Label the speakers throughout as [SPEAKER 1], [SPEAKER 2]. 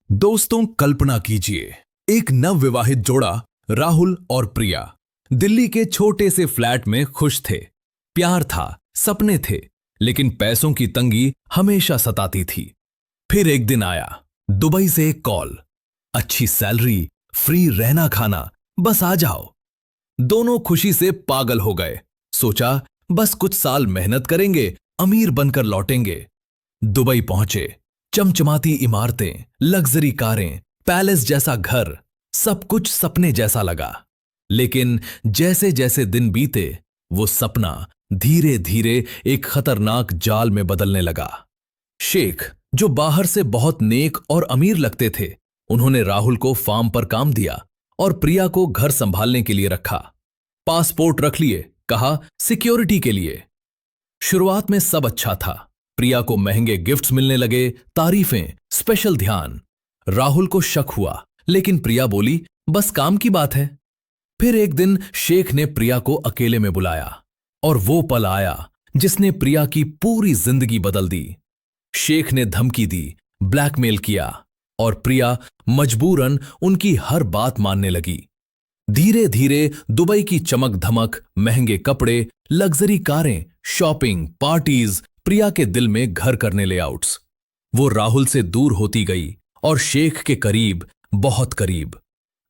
[SPEAKER 1] दोस्तों, कल्पना कीजिए, एक नवविवाहित जोड़ा राहुल और प्रिया दिल्ली के छोटे से फ्लैट में खुश थे। प्यार था, सपने थे, लेकिन पैसों की तंगी हमेशा सताती थी। फिर एक दिन आया दुबई से एक कॉल, अच्छी सैलरी, फ्री रहना खाना, बस आ जाओ। दोनों खुशी से पागल हो गए। सोचा बस कुछ साल मेहनत करेंगे, अमीर बनकर लौटेंगे। दुबई पहुंचे। चमचमाती इमारतें, लग्जरी कारें, पैलेस जैसा घर, सब कुछ सपने जैसा लगा। लेकिन जैसे जैसे दिन बीते, वो सपना धीरे धीरे एक खतरनाक जाल में बदलने लगा। शेख, जो बाहर से बहुत नेक और अमीर लगते थे, उन्होंने राहुल को फार्म पर काम दिया और प्रिया को घर संभालने के लिए रखा। पासपोर्ट रख लिए, कहा सिक्योरिटी के लिए। शुरुआत में सब अच्छा था। प्रिया को महंगे गिफ्ट्स मिलने लगे, तारीफें, स्पेशल ध्यान। राहुल को शक हुआ, लेकिन प्रिया बोली बस काम की बात है। फिर एक दिन शेख ने प्रिया को अकेले में बुलाया और वो पल आया जिसने प्रिया की पूरी जिंदगी बदल दी। शेख ने धमकी दी, ब्लैकमेल किया और प्रिया मजबूरन उनकी हर बात मानने लगी। धीरे धीरे दुबई की चमक धमक, महंगे कपड़े, लग्जरी कारें, शॉपिंग, पार्टीज प्रिया के दिल में घर करने लेआउट्स। वो राहुल से दूर होती गई और शेख के करीब, बहुत करीब।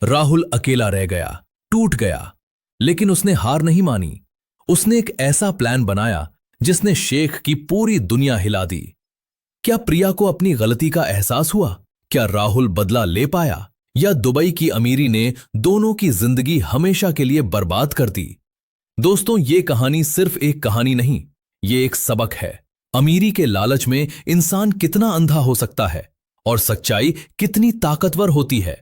[SPEAKER 1] राहुल अकेला रह गया, टूट गया, लेकिन उसने हार नहीं मानी। उसने एक ऐसा प्लान बनाया जिसने शेख की पूरी दुनिया हिला दी। क्या प्रिया को अपनी गलती का एहसास हुआ? क्या राहुल बदला ले पाया, या दुबई की अमीरी ने दोनों की जिंदगी हमेशा के लिए बर्बाद कर दी? दोस्तों, ये कहानी सिर्फ एक कहानी नहीं, ये एक सबक है। अमीरी के लालच में इंसान कितना अंधा हो सकता है और सच्चाई कितनी ताकतवर होती है।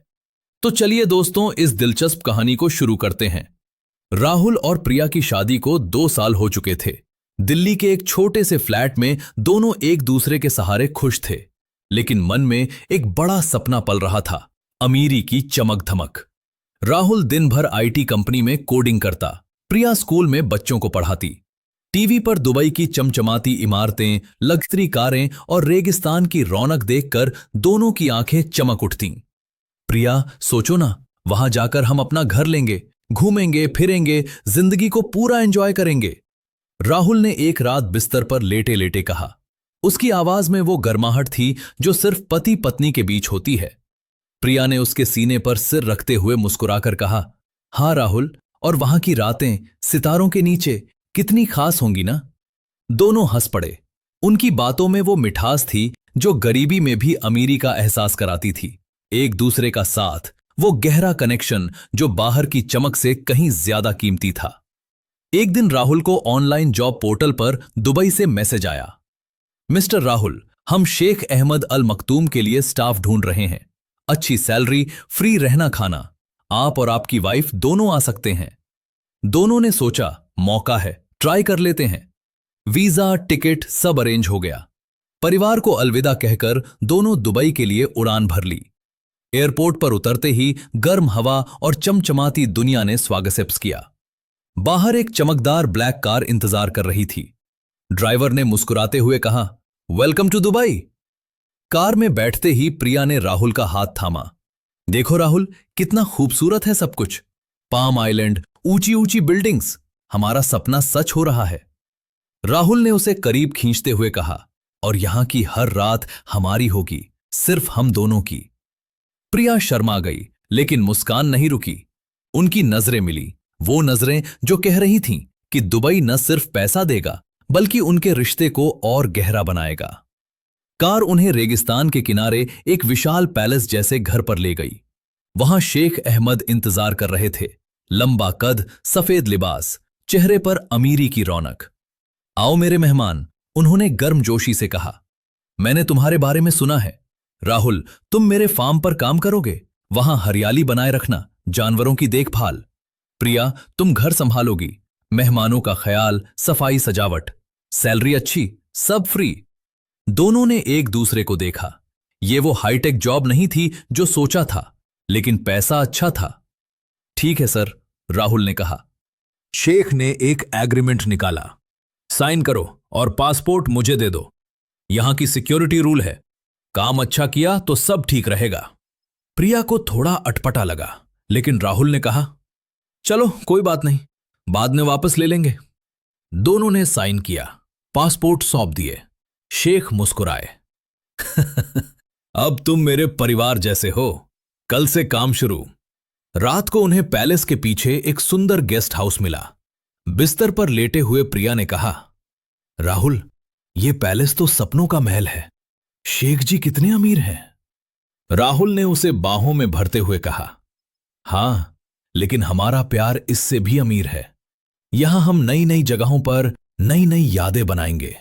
[SPEAKER 1] तो चलिए दोस्तों, इस दिलचस्प कहानी को शुरू करते हैं। राहुल और प्रिया की शादी को 2 साल हो चुके थे। दिल्ली के एक छोटे से फ्लैट में दोनों एक दूसरे के सहारे खुश थे, लेकिन मन में एक बड़ा सपना पल रहा था, अमीरी की चमक धमक। राहुल दिन भर आईटी कंपनी में कोडिंग करता, प्रिया स्कूल में बच्चों को पढ़ाती। टीवी पर दुबई की चमचमाती इमारतें, लग्जरी कारें और रेगिस्तान की रौनक देखकर दोनों की आंखें चमक उठतीं। प्रिया, सोचो ना, वहां जाकर हम अपना घर लेंगे, घूमेंगे फिरेंगे, जिंदगी को पूरा एंजॉय करेंगे। राहुल ने एक रात बिस्तर पर लेटे लेटे कहा। उसकी आवाज में वो गर्माहट थी जो सिर्फ पति पत्नी के बीच होती है। प्रिया ने उसके सीने पर सिर रखते हुए मुस्कुराकर कहा, हाँ राहुल, और वहां की रातें सितारों के नीचे कितनी खास होंगी ना। दोनों हंस पड़े। उनकी बातों में वो मिठास थी जो गरीबी में भी अमीरी का एहसास कराती थी। एक दूसरे का साथ, वो गहरा कनेक्शन जो बाहर की चमक से कहीं ज्यादा कीमती था। एक दिन राहुल को ऑनलाइन जॉब पोर्टल पर दुबई से मैसेज आया, मिस्टर राहुल, हम शेख अहमद अल मखतूम के लिए स्टाफ ढूंढ रहे हैं। अच्छी सैलरी, फ्री रहना खाना, आप और आपकी वाइफ दोनों आ सकते हैं। दोनों ने सोचा मौका है, ट्राई कर लेते हैं। वीजा, टिकट सब अरेंज हो गया। परिवार को अलविदा कहकर दोनों दुबई के लिए उड़ान भर ली। एयरपोर्ट पर उतरते ही गर्म हवा और चमचमाती दुनिया ने स्वागत किया। बाहर एक चमकदार ब्लैक कार इंतजार कर रही थी। ड्राइवर ने मुस्कुराते हुए कहा, वेलकम टू दुबई। कार में बैठते ही प्रिया ने राहुल का हाथ थामा। देखो राहुल, कितना खूबसूरत है सब कुछ। पाम आइलैंड, ऊंची ऊंची बिल्डिंग्स, हमारा सपना सच हो रहा है। राहुल ने उसे करीब खींचते हुए कहा, और यहां की हर रात हमारी होगी, सिर्फ हम दोनों की। प्रिया शर्मा गई, लेकिन मुस्कान नहीं रुकी। उनकी नजरें मिली, वो नजरें जो कह रही थीं कि दुबई न सिर्फ पैसा देगा, बल्कि उनके रिश्ते को और गहरा बनाएगा। कार उन्हें रेगिस्तान के किनारे एक विशाल पैलेस जैसे घर पर ले गई। वहां शेख अहमद इंतजार कर रहे थे। लंबा कद, सफेद लिबास, चेहरे पर अमीरी की रौनक। आओ मेरे मेहमान, उन्होंने गर्मजोशी से कहा। मैंने तुम्हारे बारे में सुना है। राहुल, तुम मेरे फार्म पर काम करोगे, वहां हरियाली बनाए रखना, जानवरों की देखभाल। प्रिया, तुम घर संभालोगी, मेहमानों का ख्याल, सफाई सजावट। सैलरी अच्छी, सब फ्री। दोनों ने एक दूसरे को देखा। ये वो हाईटेक जॉब नहीं थी जो सोचा था, लेकिन पैसा अच्छा था। ठीक है सर, राहुल ने कहा। शेख ने एक एग्रीमेंट निकाला। साइन करो और पासपोर्ट मुझे दे दो। यहां की सिक्योरिटी रूल है, काम अच्छा किया तो सब ठीक रहेगा। प्रिया को थोड़ा अटपटा लगा, लेकिन राहुल ने कहा, चलो कोई बात नहीं, बाद में वापस ले लेंगे। दोनों ने साइन किया, पासपोर्ट सौंप दिए। शेख मुस्कुराए। अब तुम मेरे परिवार जैसे हो, कल से काम शुरू। रात को उन्हें पैलेस के पीछे एक सुंदर गेस्ट हाउस मिला। बिस्तर पर लेटे हुए प्रिया ने कहा, राहुल, ये पैलेस तो सपनों का महल है। शेख जी कितने अमीर हैं। राहुल ने उसे बाहों में भरते हुए कहा, हां, लेकिन हमारा प्यार इससे भी अमीर है। यहां हम नई नई जगहों पर नई नई यादें बनाएंगे।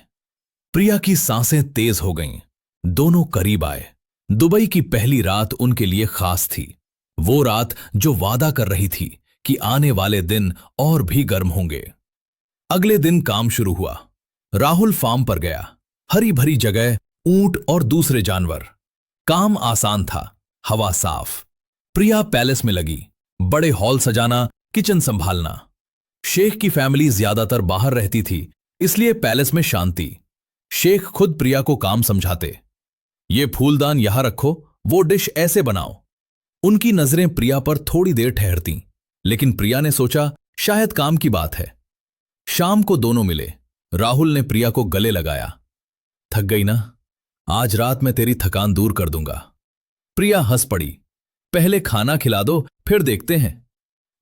[SPEAKER 1] प्रिया की सांसें तेज हो गईं। दोनों करीब आए। दुबई की पहली रात उनके लिए खास थी। वो रात जो वादा कर रही थी कि आने वाले दिन और भी गर्म होंगे। अगले दिन काम शुरू हुआ। राहुल फार्म पर गया। हरी भरी जगह, ऊंट और दूसरे जानवर। काम आसान था, हवा साफ। प्रिया पैलेस में लगी, बड़े हॉल सजाना, किचन संभालना। शेख की फैमिली ज्यादातर बाहर रहती थी, इसलिए पैलेस में शांति। शेख खुद प्रिया को काम समझाते। ये फूलदान यहां रखो, वो डिश ऐसे बनाओ। उनकी नजरें प्रिया पर थोड़ी देर ठहरती, लेकिन प्रिया ने सोचा शायद काम की बात है। शाम को दोनों मिले। राहुल ने प्रिया को गले लगाया। थक गई ना? आज रात मैं तेरी थकान दूर कर दूंगा। प्रिया हंस पड़ी। पहले खाना खिला दो, फिर देखते हैं।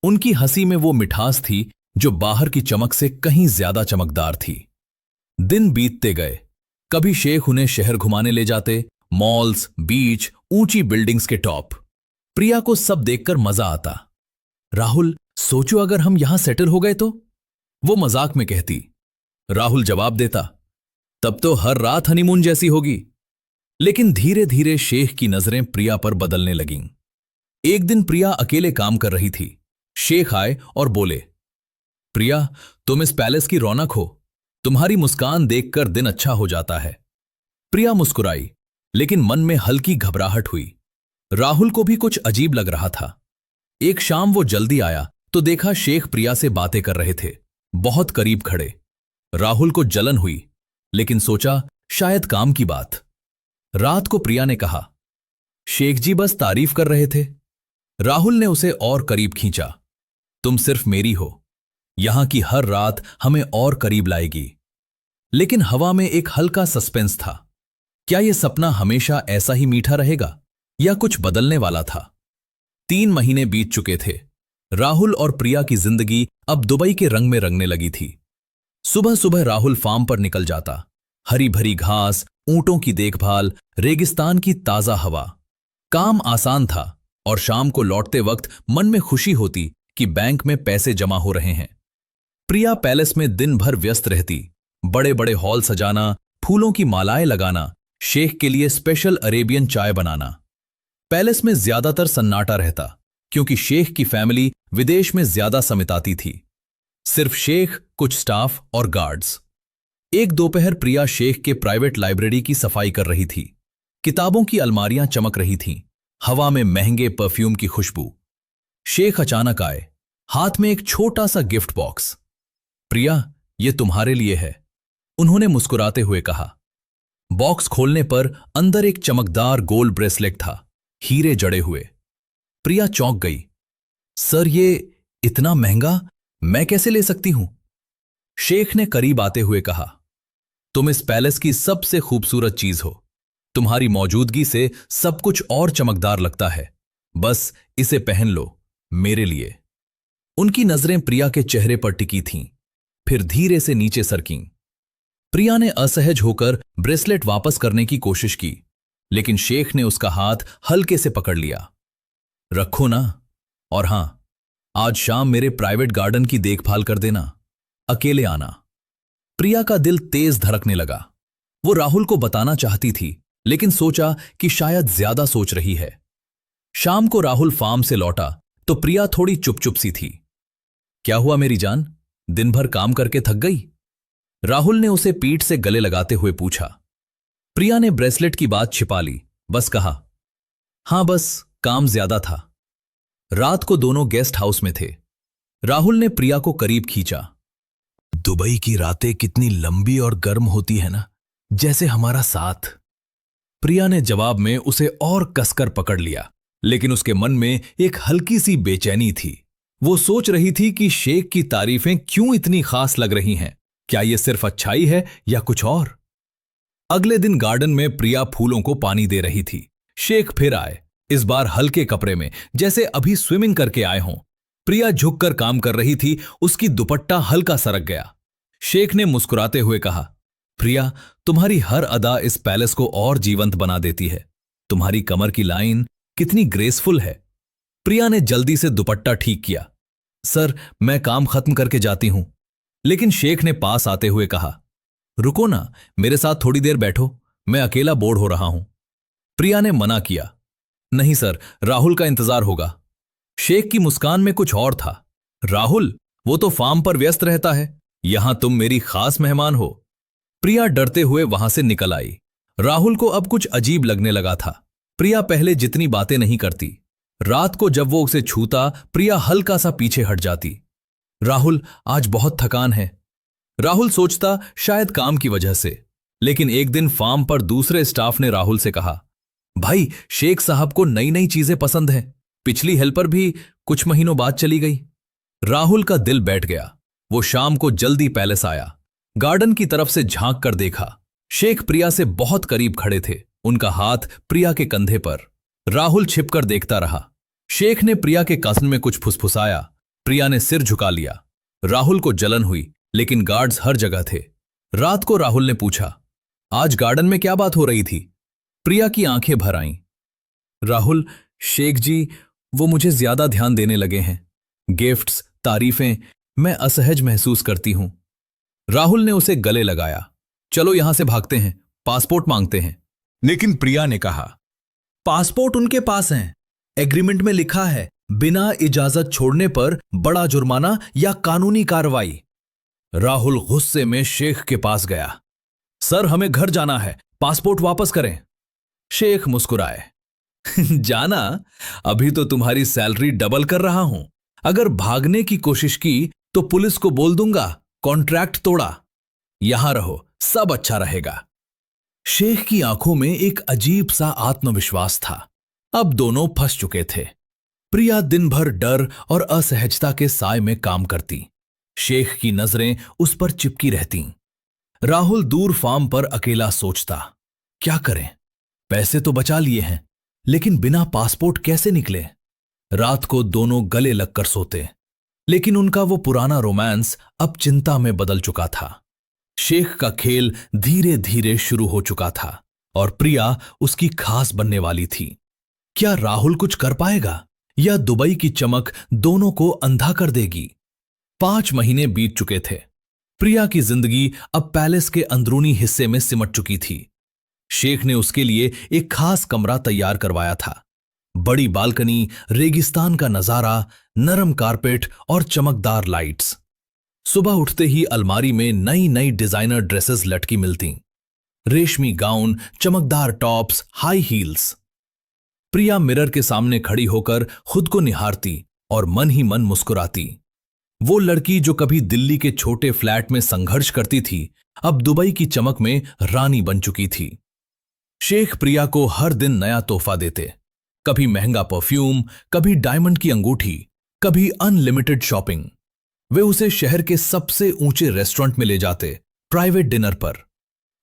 [SPEAKER 1] उनकी हंसी में वो मिठास थी जो बाहर की चमक से कहीं ज्यादा चमकदार थी। दिन बीतते गए। कभी शेख उन्हें शहर घुमाने ले जाते, मॉल्स, बीच, ऊंची बिल्डिंग्स के टॉप। प्रिया को सब देखकर मजा आता। राहुल, सोचो अगर हम यहां सेटल हो गए तो? वो मजाक में कहती। राहुल जवाब देता, तब तो हर रात हनीमून जैसी होगी। लेकिन धीरे धीरे शेख की नजरें प्रिया पर बदलने लगीं। एक दिन प्रिया अकेले काम कर रही थी। शेख आए और बोले, प्रिया, तुम इस पैलेस की रौनक हो। तुम्हारी मुस्कान देखकर दिन अच्छा हो जाता है। प्रिया मुस्कुराई, लेकिन मन में हल्की घबराहट हुई। राहुल को भी कुछ अजीब लग रहा था। एक शाम वो जल्दी आया तो देखा शेख प्रिया से बातें कर रहे थे, बहुत करीब खड़े। राहुल को जलन हुई, लेकिन सोचा शायद काम की बात। रात को प्रिया ने कहा, शेख जी बस तारीफ कर रहे थे। राहुल ने उसे और करीब खींचा। तुम सिर्फ मेरी हो, यहां की हर रात हमें और करीब लाएगी। लेकिन हवा में एक हल्का सस्पेंस था। क्या यह सपना हमेशा ऐसा ही मीठा रहेगा या कुछ बदलने वाला था? 3 महीने बीत चुके थे। राहुल और प्रिया की जिंदगी अब दुबई के रंग में रंगने लगी थी। सुबह सुबह राहुल फार्म पर निकल जाता। हरी भरी घास, ऊंटों की देखभाल, रेगिस्तान की ताजा हवा। काम आसान था और शाम को लौटते वक्त मन में खुशी होती कि बैंक में पैसे जमा हो रहे हैं। प्रिया पैलेस में दिन भर व्यस्त रहती। बड़े बड़े हॉल सजाना, फूलों की मालाएं लगाना, शेख के लिए स्पेशल अरेबियन चाय बनाना। पैलेस में ज्यादातर सन्नाटा रहता, क्योंकि शेख की फैमिली विदेश में ज्यादा समिताती थी। सिर्फ शेख, कुछ स्टाफ और गार्ड्स। एक दोपहर प्रिया शेख के प्राइवेट लाइब्रेरी की सफाई कर रही थी। किताबों की अलमारियां चमक रही थीं, हवा में महंगे परफ्यूम की खुशबू। शेख अचानक आए, हाथ में एक छोटा सा गिफ्ट बॉक्स। प्रिया, यह तुम्हारे लिए है, उन्होंने मुस्कुराते हुए कहा। बॉक्स खोलने पर अंदर एक चमकदार गोल्ड ब्रेसलेट था, हीरे जड़े हुए। प्रिया चौंक गई। सर, ये इतना महंगा मैं कैसे ले सकती हूं? शेख ने करीब आते हुए कहा, तुम इस पैलेस की सबसे खूबसूरत चीज हो। तुम्हारी मौजूदगी से सब कुछ और चमकदार लगता है। बस इसे पहन लो, मेरे लिए। उनकी नजरें प्रिया के चेहरे पर टिकी थीं, फिर धीरे से नीचे सरकीं। प्रिया ने असहज होकर ब्रेसलेट वापस करने की कोशिश की, लेकिन शेख ने उसका हाथ हल्के से पकड़ लिया। रखो ना, और हां, आज शाम मेरे प्राइवेट गार्डन की देखभाल कर देना, अकेले आना। प्रिया का दिल तेज धड़कने लगा। वो राहुल को बताना चाहती थी, लेकिन सोचा कि शायद ज्यादा सोच रही है। शाम को राहुल फार्म से लौटा तो प्रिया थोड़ी चुप चुप सी थी। क्या हुआ मेरी जान, दिन भर काम करके थक गई? राहुल ने उसे पीठ से गले लगाते हुए पूछा। प्रिया ने ब्रेसलेट की बात छिपा ली, बस कहा, हां, बस काम ज्यादा था। रात को दोनों गेस्ट हाउस में थे। राहुल ने प्रिया को करीब खींचा। दुबई की रातें कितनी लंबी और गर्म होती है ना, जैसे हमारा साथ। प्रिया ने जवाब में उसे और कसकर पकड़ लिया, लेकिन उसके मन में एक हल्की सी बेचैनी थी। वो सोच रही थी कि शेख की तारीफें क्यों इतनी खास लग रही हैं। क्या ये सिर्फ अच्छाई है या कुछ और? अगले दिन गार्डन में प्रिया फूलों को पानी दे रही थी। शेख फिर आए, इस बार हल्के कपड़े में, जैसे अभी स्विमिंग करके आए हों। प्रिया झुककर काम कर रही थी, उसकी दुपट्टा हल्का सरक गया। शेख ने मुस्कुराते हुए कहा, प्रिया, तुम्हारी हर अदा इस पैलेस को और जीवंत बना देती है। तुम्हारी कमर की लाइन कितनी ग्रेसफुल है। प्रिया ने जल्दी से दुपट्टा ठीक किया। सर, मैं काम खत्म करके जाती हूं। लेकिन शेख ने पास आते हुए कहा, रुको ना, मेरे साथ थोड़ी देर बैठो, मैं अकेला बोर हो रहा हूं। प्रिया ने मना किया, नहीं सर, राहुल का इंतजार होगा। शेख की मुस्कान में कुछ और था। राहुल? वो तो फार्म पर व्यस्त रहता है, यहां तुम मेरी खास मेहमान हो। प्रिया डरते हुए वहां से निकल आई। राहुल को अब कुछ अजीब लगने लगा था। प्रिया पहले जितनी बातें नहीं करती। रात को जब वो उसे छूता, प्रिया हल्का सा पीछे हट जाती। राहुल, आज बहुत थकान है। राहुल सोचता शायद काम की वजह से। लेकिन एक दिन फार्म पर दूसरे स्टाफ ने राहुल से कहा, भाई, शेख साहब को नई नई चीजें पसंद हैं। पिछली हेल्पर भी कुछ महीनों बाद चली गई। राहुल का दिल बैठ गया। वो शाम को जल्दी पैलेस आया। गार्डन की तरफ से झांक कर देखा। शेख प्रिया से बहुत करीब खड़े थे, उनका हाथ प्रिया के कंधे पर। राहुल छिपकर देखता रहा। शेख ने प्रिया के कान में कुछ फुसफुसाया। प्रिया ने सिर झुका लिया। राहुल को जलन हुई, लेकिन गार्ड्स हर जगह थे। रात को राहुल ने पूछा, आज गार्डन में क्या बात हो रही थी? प्रिया की आंखें भर आईं। राहुल, शेख जी वो मुझे ज्यादा ध्यान देने लगे हैं। गिफ्ट्स, तारीफें, मैं असहज महसूस करती हूं। राहुल ने उसे गले लगाया। चलो यहां से भागते हैं, पासपोर्ट मांगते हैं। लेकिन प्रिया ने कहा, पासपोर्ट उनके पास हैं। एग्रीमेंट में लिखा है, बिना इजाजत छोड़ने पर बड़ा जुर्माना या कानूनी कार्रवाई। राहुल गुस्से में शेख के पास गया। सर, हमें घर जाना है, पासपोर्ट वापस करें। शेख मुस्कुराए। जाना? अभी तो तुम्हारी सैलरी डबल कर रहा हूं। अगर भागने की कोशिश की तो पुलिस को बोल दूंगा कॉन्ट्रैक्ट तोड़ा। यहां रहो, सब अच्छा रहेगा। शेख की आंखों में एक अजीब सा आत्मविश्वास था। अब दोनों फंस चुके थे। प्रिया दिन भर डर और असहजता के साए में काम करती। शेख की नजरें उस पर चिपकी रहतीं। राहुल दूर फार्म पर अकेला सोचता, क्या करें? पैसे तो बचा लिए हैं, लेकिन बिना पासपोर्ट कैसे निकले? रात को दोनों गले लगकर सोते, लेकिन उनका वो पुराना रोमांस अब चिंता में बदल चुका था। शेख का खेल धीरे धीरे शुरू हो चुका था और प्रिया उसकी खास बनने वाली थी। क्या राहुल कुछ कर पाएगा या दुबई की चमक दोनों को अंधा कर देगी? 5 महीने बीत चुके थे। प्रिया की जिंदगी अब पैलेस के अंदरूनी हिस्से में सिमट चुकी थी। शेख ने उसके लिए एक खास कमरा तैयार करवाया था। बड़ी बालकनी, रेगिस्तान का नजारा, नरम कारपेट और चमकदार लाइट्स। सुबह उठते ही अलमारी में नई नई डिजाइनर ड्रेसेस लटकी मिलती। रेशमी गाउन, चमकदार टॉप्स, हाई हील्स। प्रिया मिरर के सामने खड़ी होकर खुद को निहारती और मन ही मन मुस्कुराती। वो लड़की जो कभी दिल्ली के छोटे फ्लैट में संघर्ष करती थी, अब दुबई की चमक में रानी बन चुकी थी। शेख प्रिया को हर दिन नया तोहफा देते। कभी महंगा परफ्यूम, कभी डायमंड की अंगूठी, कभी अनलिमिटेड शॉपिंग। वे उसे शहर के सबसे ऊंचे रेस्टोरेंट में ले जाते, प्राइवेट डिनर पर।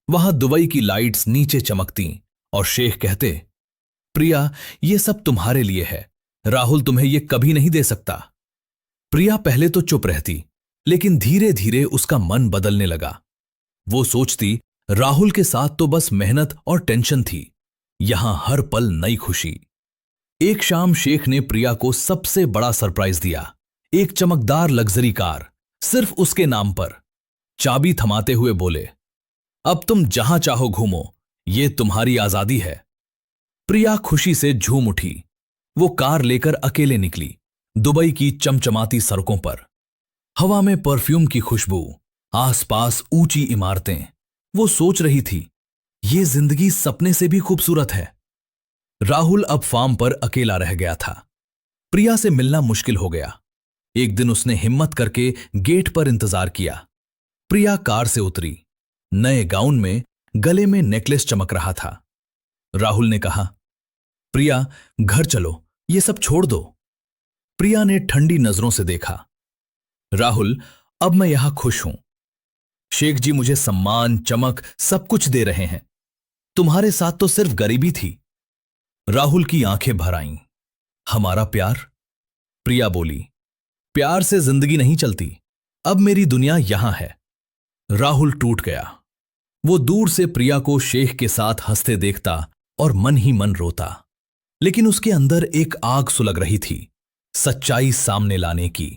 [SPEAKER 1] वहां दुबई की लाइट्स नीचे चमकती और शेख कहते, प्रिया, ये सब तुम्हारे लिए है, राहुल तुम्हें ये कभी नहीं दे सकता। प्रिया पहले तो चुप रहती, लेकिन धीरे धीरे उसका मन बदलने लगा। वो सोचती, राहुल के साथ तो बस मेहनत और टेंशन थी, यहां हर पल नई खुशी। एक शाम शेख ने प्रिया को सबसे बड़ा सरप्राइज दिया। एक चमकदार लग्जरी कार, सिर्फ उसके नाम पर। चाबी थमाते हुए बोले, अब तुम जहां चाहो घूमो, ये तुम्हारी आजादी है। प्रिया खुशी से झूम उठी। वो कार लेकर अकेले निकली, दुबई की चमचमाती सड़कों पर। हवा में परफ्यूम की खुशबू, आसपास ऊंची इमारतें। वो सोच रही थी, ये जिंदगी सपने से भी खूबसूरत है। राहुल अब फार्म पर अकेला रह गया था। प्रिया से मिलना मुश्किल हो गया। एक दिन उसने हिम्मत करके गेट पर इंतजार किया। प्रिया कार से उतरी। नए गाउन में, गले में नेकलेस चमक रहा था। राहुल ने कहा। प्रिया, घर चलो, ये सब छोड़ दो। प्रिया ने ठंडी नजरों से देखा। राहुल, अब मैं यहां खुश हूं। शेख जी मुझे सम्मान, चमक सब कुछ दे रहे हैं। तुम्हारे साथ तो सिर्फ गरीबी थी। राहुल की आंखें भर आईं। हमारा प्यार? प्रिया बोली। प्यार से जिंदगी नहीं चलती। अब मेरी दुनिया यहां है। राहुल टूट गया। वो दूर से प्रिया को शेख के साथ हंसते देखता और मन ही मन रोता। लेकिन उसके अंदर एक आग सुलग रही थी, सच्चाई सामने लाने की।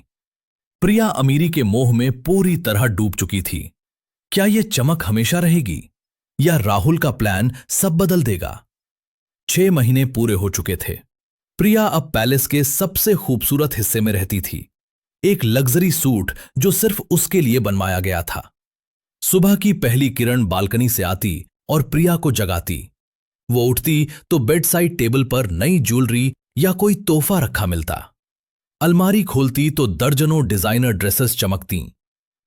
[SPEAKER 1] प्रिया अमीरी के मोह में पूरी तरह डूब चुकी थी। क्या यह चमक हमेशा रहेगी या राहुल का प्लान सब बदल देगा? 6 महीने पूरे हो चुके थे। प्रिया अब पैलेस के सबसे खूबसूरत हिस्से में रहती थी, एक लग्जरी सूट जो सिर्फ उसके लिए बनवाया गया था। सुबह की पहली किरण बालकनी से आती और प्रिया को जगाती। वो उठती तो बेड साइड टेबल पर नई ज्वेलरी या कोई तोहफा रखा मिलता। अलमारी खोलती तो दर्जनों डिजाइनर ड्रेसेस चमकतीं,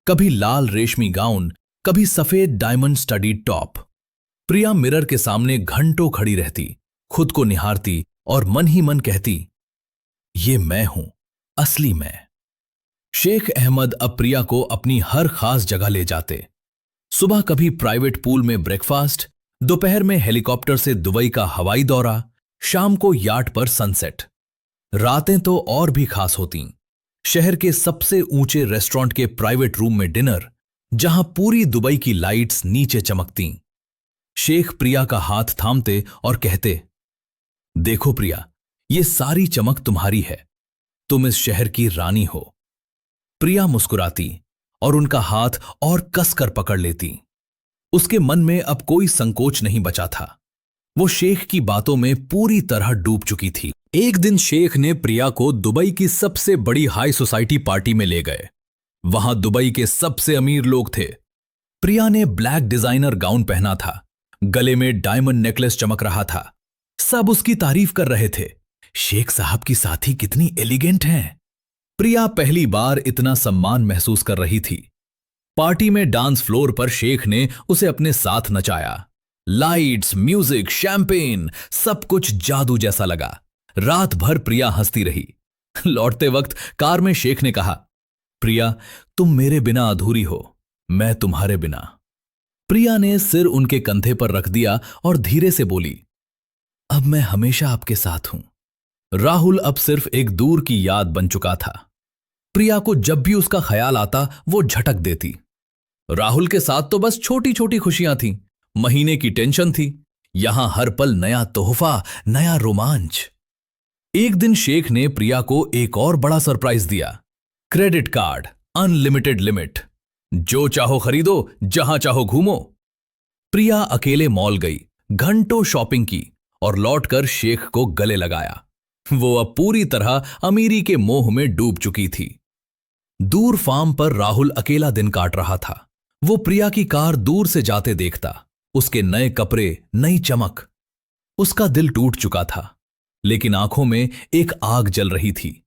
[SPEAKER 1] कभी लाल रेशमी गाउन, कभी सफेद डायमंड स्टडीड टॉप। प्रिया मिरर के सामने घंटों खड़ी रहती, खुद को निहारती और मन ही मन कहती, ये मैं हूं, असली मैं। शेख अहमद अब प्रिया को अपनी हर खास जगह ले जाते। सुबह कभी प्राइवेट पूल में ब्रेकफास्ट, दोपहर में हेलीकॉप्टर से दुबई का हवाई दौरा, शाम को याट पर सनसेट। रातें तो और भी खास होतीं। शहर के सबसे ऊंचे रेस्टोरेंट के प्राइवेट रूम में डिनर, जहां पूरी दुबई की लाइट्स नीचे चमकतीं। शेख प्रिया का हाथ थामते और कहते, देखो प्रिया, ये सारी चमक तुम्हारी है। तुम इस शहर की रानी हो। प्रिया मुस्कुराती और उनका हाथ और कसकर पकड़ लेती। उसके मन में अब कोई संकोच नहीं बचा था। वो शेख की बातों में पूरी तरह डूब चुकी थी। एक दिन शेख ने प्रिया को दुबई की सबसे बड़ी हाई सोसाइटी पार्टी में ले गए। वहां दुबई के सबसे अमीर लोग थे। प्रिया ने ब्लैक डिजाइनर गाउन पहना था, गले में डायमंड नेकलेस चमक रहा था। सब उसकी तारीफ कर रहे थे। शेख साहब की साथी कितनी एलिगेंट हैं। प्रिया पहली बार इतना सम्मान महसूस कर रही थी। पार्टी में डांस फ्लोर पर शेख ने उसे अपने साथ नचाया। लाइट्स, म्यूजिक, शैंपेन, सब कुछ जादू जैसा लगा। रात भर प्रिया हंसती रही। लौटते वक्त कार में शेख ने कहा, प्रिया, तुम मेरे बिना अधूरी हो, मैं तुम्हारे बिना। प्रिया ने सिर उनके कंधे पर रख दिया और धीरे से बोली, अब मैं हमेशा आपके साथ हूं। राहुल अब सिर्फ एक दूर की याद बन चुका था। प्रिया को जब भी उसका ख्याल आता वो झटक देती। राहुल के साथ तो बस छोटी छोटी खुशियां थीं, महीने की टेंशन थी। यहां हर पल नया तोहफा, नया रोमांच। एक दिन शेख ने प्रिया को एक और बड़ा सरप्राइज दिया। क्रेडिट कार्ड, अनलिमिटेड लिमिट, जो चाहो खरीदो, जहां चाहो घूमो। प्रिया अकेले मॉल गई, घंटों शॉपिंग की और लौटकर शेख को गले लगाया। वो अब पूरी तरह अमीरी के मोह में डूब चुकी थी। दूर फार्म पर राहुल अकेला दिन काट रहा था। वो प्रिया की कार दूर से जाते देखता, उसके नए कपड़े, नई चमक। उसका दिल टूट चुका था, लेकिन आंखों में एक आग जल रही थी।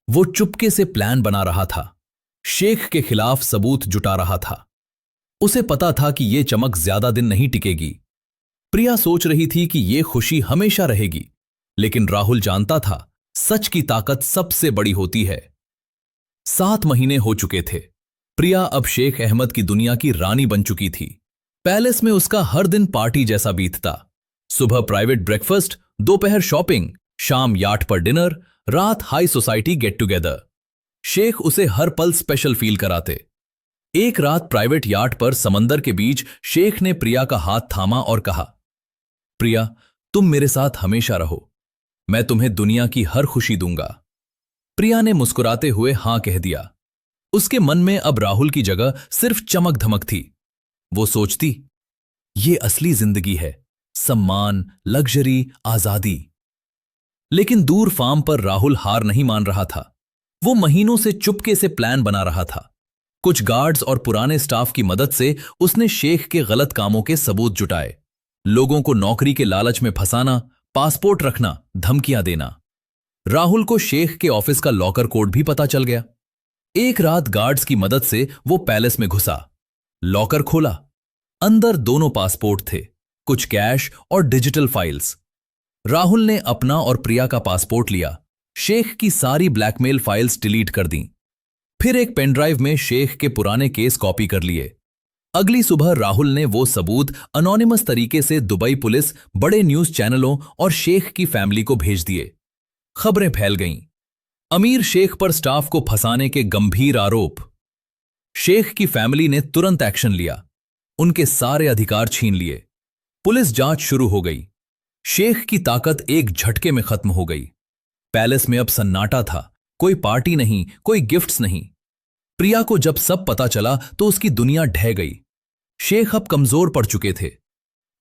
[SPEAKER 1] वो चुपके से प्लान बना रहा था, शेख के खिलाफ सबूत जुटा रहा था। उसे पता था कि यह चमक ज्यादा दिन नहीं टिकेगी। प्रिया सोच रही थी कि यह खुशी हमेशा रहेगी, लेकिन राहुल जानता था सच की ताकत सबसे बड़ी होती है। 7 महीने हो चुके थे। प्रिया अब शेख अहमद की दुनिया की रानी बन चुकी थी। पैलेस में उसका हर दिन पार्टी जैसा बीतता। सुबह प्राइवेट ब्रेकफास्ट, दोपहर शॉपिंग, शाम याट पर डिनर, रात हाई सोसाइटी गेट टुगेदर। शेख उसे हर पल स्पेशल फील कराते। एक रात प्राइवेट याट पर समंदर के बीच शेख ने प्रिया का हाथ थामा और कहा, प्रिया, तुम मेरे साथ हमेशा रहो, मैं तुम्हें दुनिया की हर खुशी दूंगा। प्रिया ने मुस्कुराते हुए हां कह दिया। उसके मन में अब राहुल की जगह सिर्फ चमक धमक थी। वो सोचती, ये असली जिंदगी है, सम्मान, लग्जरी, आजादी। लेकिन दूर फार्म पर राहुल हार नहीं मान रहा था। वो महीनों से चुपके से प्लान बना रहा था। कुछ गार्ड्स और पुराने स्टाफ की मदद से उसने शेख के गलत कामों के सबूत जुटाए। लोगों को नौकरी के लालच में फंसाना, पासपोर्ट रखना, धमकियां देना। राहुल को शेख के ऑफिस का लॉकर कोड भी पता चल गया। एक रात गार्ड्स की मदद से वो पैलेस में घुसा, लॉकर खोला। अंदर दोनों पासपोर्ट थे, कुछ कैश और डिजिटल फाइल्स। राहुल ने अपना और प्रिया का पासपोर्ट लिया, शेख की सारी ब्लैकमेल फाइल्स डिलीट कर दी। फिर एक पेनड्राइव में शेख के पुराने केस कॉपी कर लिए। अगली सुबह राहुल ने वो सबूत अनोनिमस तरीके से दुबई पुलिस, बड़े न्यूज चैनलों और शेख की फैमिली को भेज दिए। खबरें फैल गईं। अमीर शेख पर स्टाफ को फंसाने के गंभीर आरोप। शेख की फैमिली ने तुरंत एक्शन लिया, उनके सारे अधिकार छीन लिए। पुलिस जांच शुरू हो गई। शेख की ताकत एक झटके में खत्म हो गई। पैलेस में अब सन्नाटा था, कोई पार्टी नहीं, कोई गिफ्ट्स नहीं। प्रिया को जब सब पता चला तो उसकी दुनिया ढह गई। शेख अब कमजोर पड़ चुके थे।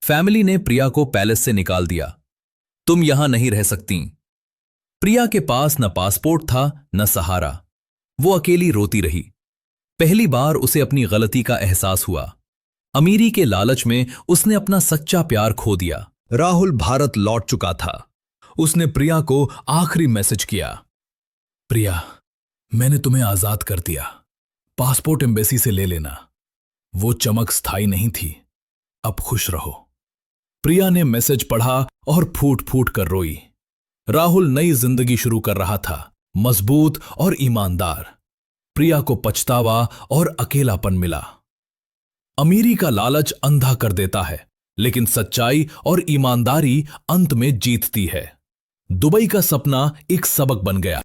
[SPEAKER 1] फैमिली ने प्रिया को पैलेस से निकाल दिया। तुम यहां नहीं रह सकती। प्रिया के पास न पासपोर्ट था न सहारा। वो अकेली रोती रही। पहली बार उसे अपनी गलती का एहसास हुआ। अमीरी के लालच में उसने अपना सच्चा प्यार खो दिया। राहुल भारत लौट चुका था। उसने प्रिया को आखिरी मैसेज किया, प्रिया, मैंने तुम्हें आजाद कर दिया। पासपोर्ट एम्बेसी से ले लेना। वो चमक स्थायी नहीं थी, अब खुश रहो। प्रिया ने मैसेज पढ़ा और फूट फूट कर रोई। राहुल नई जिंदगी शुरू कर रहा था, मजबूत और ईमानदार। प्रिया को पछतावा और अकेलापन मिला। अमीरी का लालच अंधा कर देता है, लेकिन सच्चाई और ईमानदारी अंत में जीतती है। दुबई का सपना एक सबक बन गया।